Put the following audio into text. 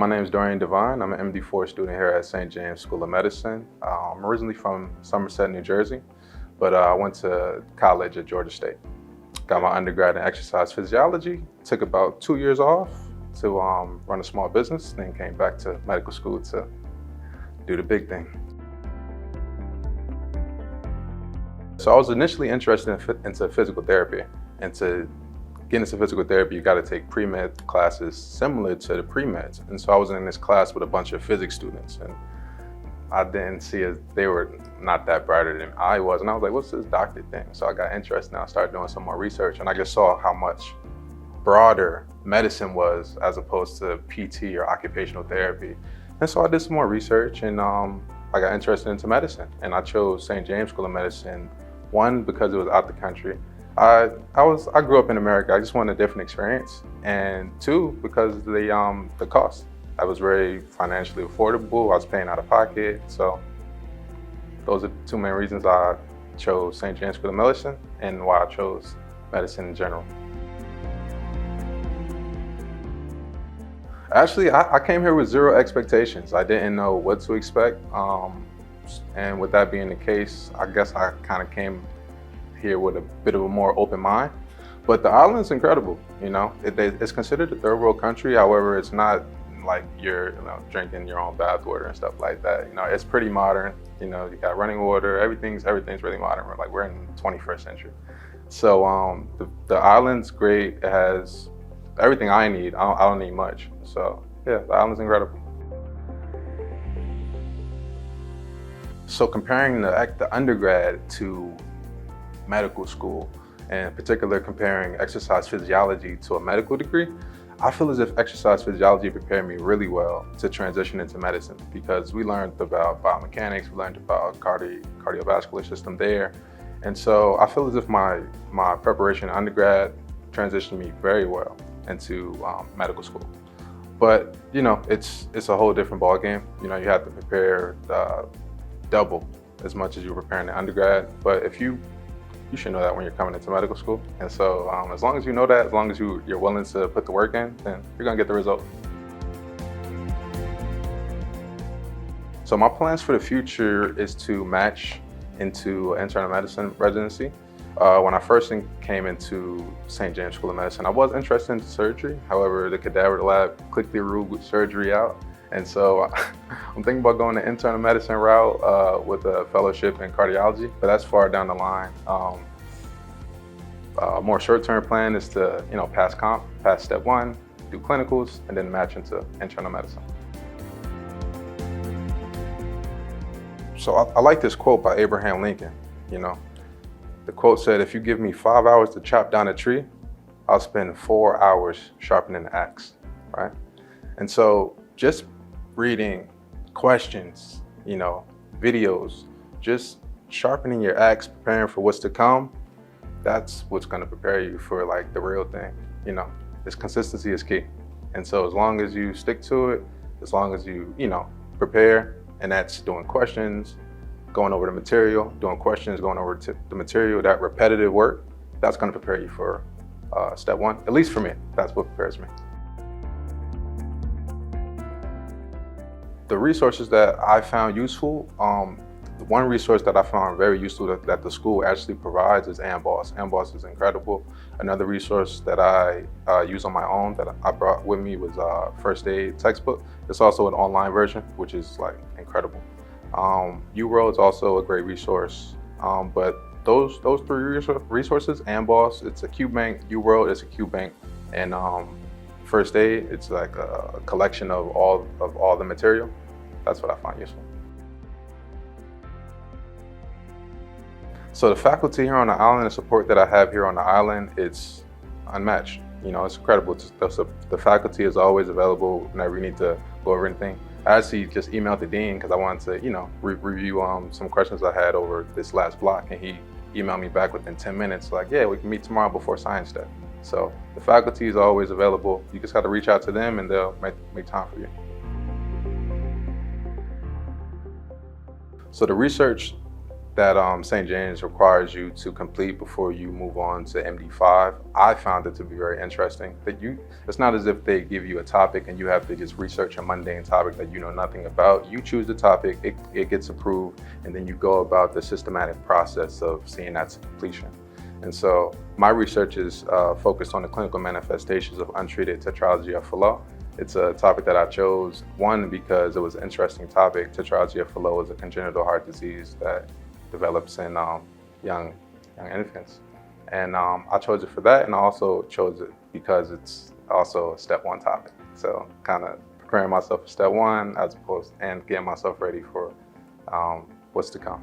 name is Dorian Divine. I'm an MD4 student here at St. James School of Medicine. I'm originally from Somerset, New Jersey, but I went to college at Georgia State. Got my undergrad in exercise physiology, took about 2 years off to run a small business, then came back to medical school to do the big thing. So I was initially interested into physical therapy, and to get into physical therapy, you got to take pre-med classes similar to the pre-meds. And so I was in this class with a bunch of physics students, and I didn't see as they were not that brighter than I was. And I was like, what's this doctor thing? So I got interested and I started doing some more research, and I just saw how much broader medicine was as opposed to PT or occupational therapy. And so I did some more research, and I got interested into medicine. And I chose St. James School of Medicine, one, because it was out the country. I grew up in America. I just wanted a different experience, and two, because the cost. I was very financially affordable. I was paying out of pocket, so those are the two main reasons I chose St. James School of Medicine and why I chose medicine in general. Actually, I came here with zero expectations. I didn't know what to expect, and with that being the case, I guess I kind of came here with a bit of a more open mind. But the island's incredible, you know. It's considered a third world country. However, it's not like you're drinking your own bath water and stuff like that. You know, it's pretty modern. You know, you got running water. Everything's really modern. We're in the 21st century. So the island's great. It has everything I need. I don't need much. So yeah, the island's incredible. So comparing the undergrad to medical school, and in particular comparing exercise physiology to a medical degree, I feel as if exercise physiology prepared me really well to transition into medicine, because we learned about biomechanics, we learned about cardiovascular system there. And so I feel as if my preparation in undergrad transitioned me very well into medical school. But you know, it's a whole different ballgame. You know, you have to prepare double as much as you're preparing in undergrad. But you should know that when you're coming into medical school. And so as long as you know that, as long as you're willing to put the work in, then you're gonna get the result. So my plans for the future is to match into internal medicine residency. When I first came into St. James School of Medicine, I was interested in surgery. However, the cadaver lab quickly ruled surgery out. And so I'm thinking about going the internal medicine route with a fellowship in cardiology, but that's far down the line. More short-term plan is to pass step one, do clinicals, and then match into internal medicine. So I like this quote by Abraham Lincoln. You know, the quote said, "If you give me 5 hours to chop down a tree, I'll spend 4 hours sharpening the axe," right? And so just reading questions, videos, just sharpening your axe, preparing for what's to come, that's what's going to prepare you for like the real thing. This consistency is key. And so as long as you stick to it, as long as you, prepare, and that's doing questions, going over the material, doing questions, going over the material, that repetitive work, that's going to prepare you for step one. At least for me, that's what prepares me. The resources that I found useful, one resource that I found very useful that the school actually provides is AMBOSS. AMBOSS is incredible. Another resource that I use on my own that I brought with me was first aid textbook. It's also an online version, which is like incredible. UWorld is also a great resource, but those three resources, AMBOSS, it's a QBank, UWorld, it's a QBank, and first aid, it's like a collection of all the material. That's what I find useful. So the faculty here on the island, the support that I have here on the island, it's unmatched. It's incredible. The faculty is always available whenever you need to go over anything. I actually just emailed the dean because I wanted to, review some questions I had over this last block, and he emailed me back within 10 minutes, like, yeah, we can meet tomorrow before science day. So the faculty is always available. You just got to reach out to them and they'll make time for you. So the research that St. James requires you to complete before you move on to MD5. I found it to be very interesting. It's not as if they give you a topic and you have to just research a mundane topic that you know nothing about. You choose the topic, it gets approved, and then you go about the systematic process of seeing that to completion. And so my research is focused on the clinical manifestations of untreated tetralogy of Fallot. It's a topic that I chose, one, because it was an interesting topic. Tetralogy of Fallot is a congenital heart disease that develops in young infants. And I chose it for that, and I also chose it because it's also a step one topic. So kind of preparing myself for step one and getting myself ready for what's to come.